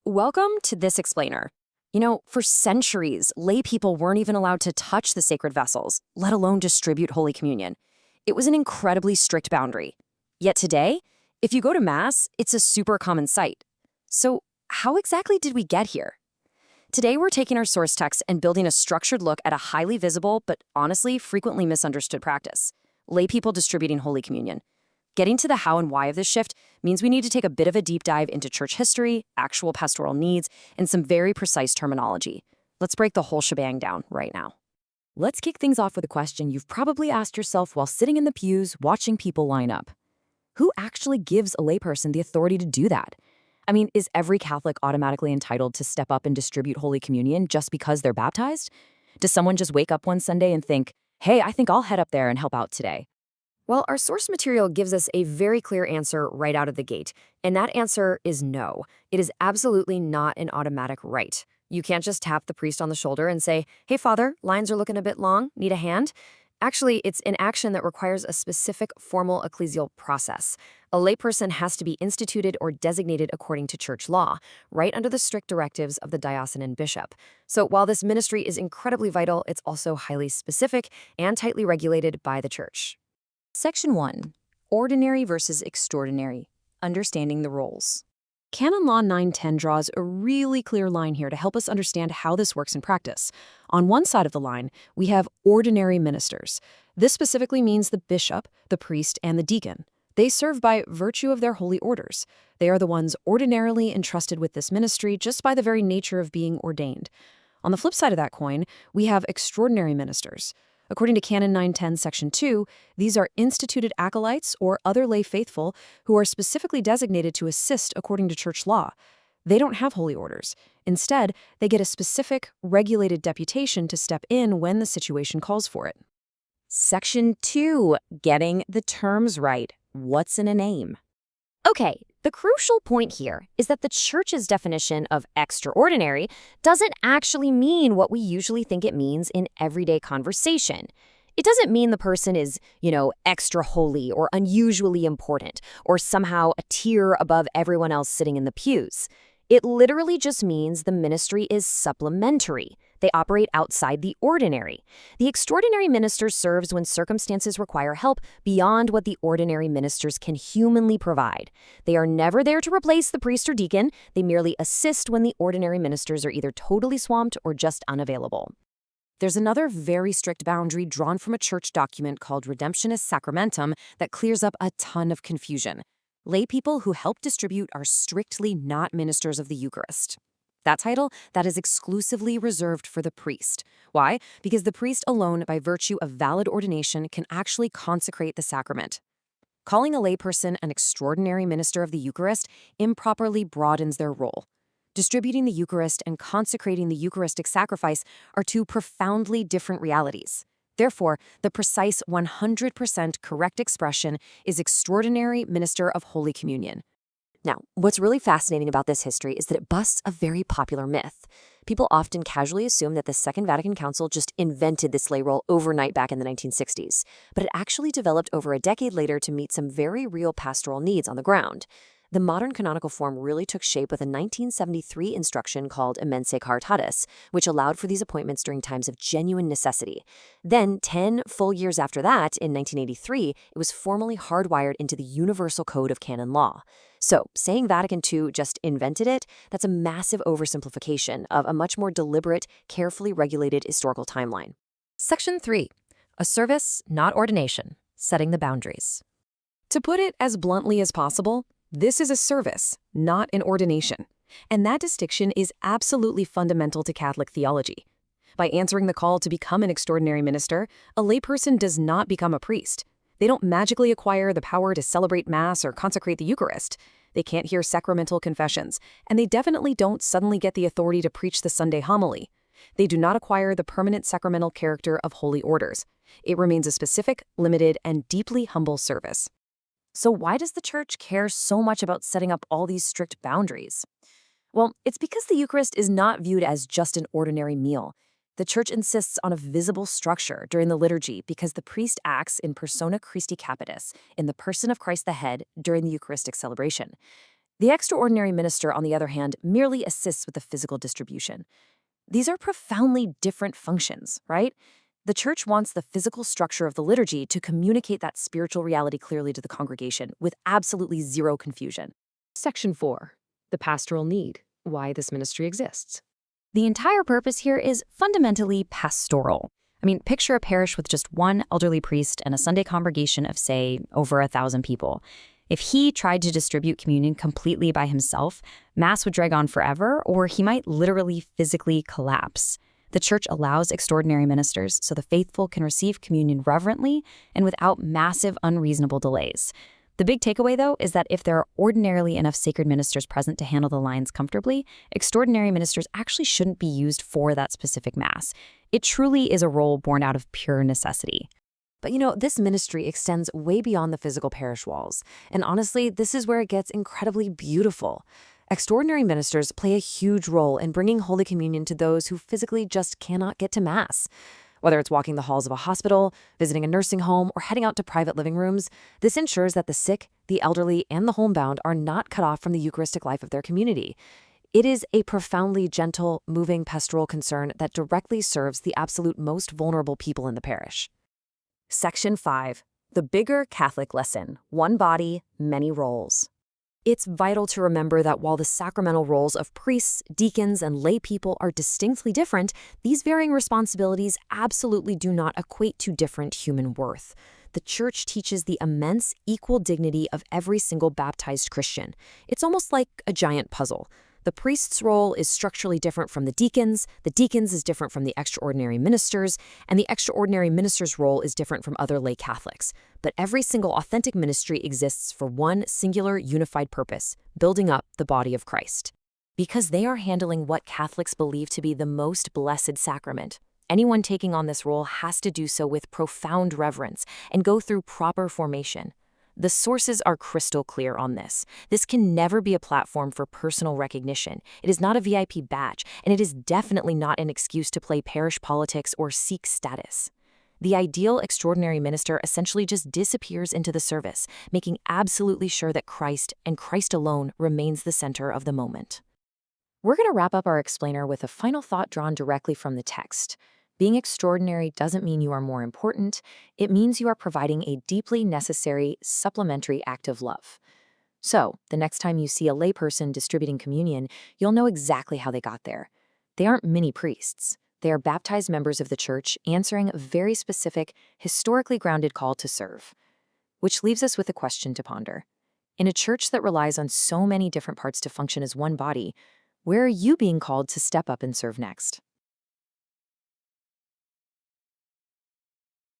Welcome to This Explainer. For centuries, lay people weren't even allowed to touch the sacred vessels, let alone distribute Holy Communion. It was an incredibly strict boundary. Yet today, if you go to Mass, it's a super common sight. So, how exactly did we get here? Today, we're taking our source text and building a structured look at a highly visible, but honestly frequently misunderstood practice: lay people distributing Holy Communion. Getting to the how and why of this shift means we need to take a bit of a deep dive into church history, actual pastoral needs, and some very precise terminology. Let's break the whole shebang down right now. Let's kick things off with a question you've probably asked yourself while sitting in the pews watching people line up. Who actually gives a layperson the authority to do that? Is every Catholic automatically entitled to step up and distribute Holy Communion just because they're baptized? Does someone just wake up one Sunday and think, hey, I think I'll head up there and help out today? Well, our source material gives us a very clear answer right out of the gate, and that answer is no. It is absolutely not an automatic right. You can't just tap the priest on the shoulder and say, hey, Father, lines are looking a bit long, need a hand? Actually, it's an action that requires a specific formal ecclesial process. A layperson has to be instituted or designated according to church law, right under the strict directives of the diocesan bishop. So while this ministry is incredibly vital, it's also highly specific and tightly regulated by the church. Section 1. Ordinary versus extraordinary. Understanding the roles. Canon Law 910 draws a really clear line here to help us understand how this works in practice. On one side of the line, we have ordinary ministers. This specifically means the bishop, the priest, and the deacon. They serve by virtue of their holy orders. They are the ones ordinarily entrusted with this ministry just by the very nature of being ordained. On the flip side of that coin, we have extraordinary ministers. According to Canon 910, Section 2, these are instituted acolytes or other lay faithful who are specifically designated to assist according to church law. They don't have holy orders. Instead, they get a specific, regulated deputation to step in when the situation calls for it. Section 2. Getting the terms right. What's in a name? Okay, the crucial point here is that the church's definition of extraordinary doesn't actually mean what we usually think it means in everyday conversation. It doesn't mean the person is, extra holy or unusually important or somehow a tier above everyone else sitting in the pews. It literally just means the ministry is supplementary. They operate outside the ordinary. The extraordinary minister serves when circumstances require help beyond what the ordinary ministers can humanly provide. They are never there to replace the priest or deacon. They merely assist when the ordinary ministers are either totally swamped or just unavailable. There's another very strict boundary drawn from a church document called Redemptionis Sacramentum that clears up a ton of confusion. Lay people who help distribute are strictly not ministers of the Eucharist. That title, that is exclusively reserved for the priest. Why? Because the priest alone, by virtue of valid ordination, can actually consecrate the sacrament. Calling a layperson an extraordinary minister of the Eucharist improperly broadens their role. Distributing the Eucharist and consecrating the Eucharistic sacrifice are two profoundly different realities. Therefore, the precise 100% correct expression is extraordinary minister of Holy Communion. Now, what's really fascinating about this history is that it busts a very popular myth. People often casually assume that the Second Vatican Council just invented this lay role overnight back in the 1960s, but it actually developed over a decade later to meet some very real pastoral needs on the ground. The modern canonical form really took shape with a 1973 instruction called Immensae Caritatis, which allowed for these appointments during times of genuine necessity. Then, 10 full years after that, in 1983, it was formally hardwired into the Universal Code of Canon Law. So, saying Vatican II just invented it, that's a massive oversimplification of a much more deliberate, carefully regulated historical timeline. Section 3. A service, not ordination. Setting the boundaries. To put it as bluntly as possible, this is a service, not an ordination. And that distinction is absolutely fundamental to Catholic theology. By answering the call to become an extraordinary minister, a layperson does not become a priest. They don't magically acquire the power to celebrate Mass or consecrate the Eucharist. They can't hear sacramental confessions, and they definitely don't suddenly get the authority to preach the Sunday homily. They do not acquire the permanent sacramental character of holy orders. It remains a specific, limited, and deeply humble service. So why does the church care so much about setting up all these strict boundaries? Well, it's because the Eucharist is not viewed as just an ordinary meal. The church insists on a visible structure during the liturgy because the priest acts in persona Christi Capitis, in the person of Christ the head, during the Eucharistic celebration. The extraordinary minister, on the other hand, merely assists with the physical distribution. These are profoundly different functions, right? The church wants the physical structure of the liturgy to communicate that spiritual reality clearly to the congregation with absolutely zero confusion. Section 4. The pastoral need. Why this ministry exists. The entire purpose here is fundamentally pastoral. Picture a parish with just one elderly priest and a Sunday congregation of, say, over 1,000 people. If he tried to distribute communion completely by himself, Mass would drag on forever, or he might literally physically collapse. The church allows extraordinary ministers so the faithful can receive communion reverently and without massive, unreasonable delays. The big takeaway, though, is that if there are ordinarily enough sacred ministers present to handle the lines comfortably, extraordinary ministers actually shouldn't be used for that specific Mass. It truly is a role born out of pure necessity. But this ministry extends way beyond the physical parish walls. And honestly, this is where it gets incredibly beautiful. Extraordinary ministers play a huge role in bringing Holy Communion to those who physically just cannot get to Mass. Whether it's walking the halls of a hospital, visiting a nursing home, or heading out to private living rooms, this ensures that the sick, the elderly, and the homebound are not cut off from the Eucharistic life of their community. It is a profoundly gentle, moving pastoral concern that directly serves the absolute most vulnerable people in the parish. Section 5. The bigger Catholic lesson. One body, many roles. It's vital to remember that while the sacramental roles of priests, deacons, and lay people are distinctly different, these varying responsibilities absolutely do not equate to different human worth. The Church teaches the immense, equal dignity of every single baptized Christian. It's almost like a giant puzzle. The priest's role is structurally different from the deacons is different from the extraordinary ministers, and the extraordinary minister's role is different from other lay Catholics. But every single authentic ministry exists for one singular, unified purpose, building up the body of Christ. Because they are handling what Catholics believe to be the most blessed sacrament. Anyone taking on this role has to do so with profound reverence and go through proper formation. The sources are crystal clear on this. This can never be a platform for personal recognition. It is not a VIP badge, and it is definitely not an excuse to play parish politics or seek status. The ideal extraordinary minister essentially just disappears into the service, making absolutely sure that Christ and Christ alone remains the center of the moment. We're going to wrap up our explainer with a final thought drawn directly from the text. Being extraordinary doesn't mean you are more important. It means you are providing a deeply necessary, supplementary act of love. So, the next time you see a layperson distributing communion, you'll know exactly how they got there. They aren't mini priests. They are baptized members of the Church answering a very specific, historically grounded call to serve. Which leaves us with a question to ponder. In a church that relies on so many different parts to function as one body, where are you being called to step up and serve next?